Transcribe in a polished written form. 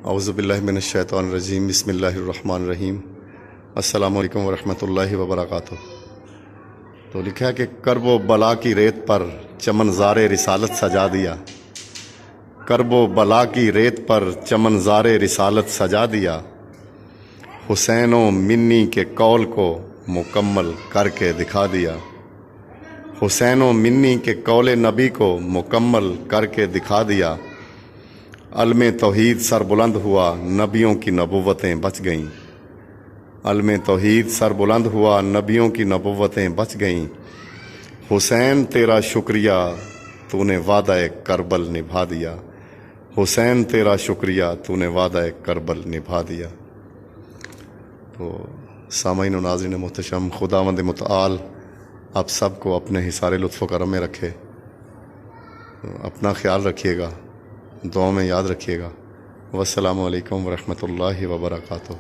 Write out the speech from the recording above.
اعوذ باللہ من الشیطان الرجیم، بسم اللہ الرحمن الرحیم۔ السلام علیکم ورحمۃ اللہ وبرکاتہ۔ تو لکھا ہے کہ کرب و بلا کی ریت پر چمنزار رسالت سجا دیا، کرب و بلا کی ریت پر چمنزار رسالت سجا دیا، حسین و منی کے قول کو مکمل کر کے دکھا دیا، حسین و منی کے قول نبی کو مکمل کر کے دکھا دیا، علم توحید سر بلند ہوا، نبیوں کی نبوتیں بچ گئیں، علم توحید سر بلند ہوا، نبیوں کی نبوتیں بچ گئیں، حسین تیرا شکریہ تو نے وعدہ کربل نبھا دیا، حسین تیرا شکریہ تو نے وعدہ کربل نبھا دیا۔ تو سامعین و ناظرین محتشم، خداوند متعال آپ سب کو اپنے حصار لطف و کرم میں رکھے۔ اپنا خیال رکھیے گا، دعاؤں میں یاد رکھیے گا۔ والسلام علیکم ورحمۃ اللہ وبرکاتہ۔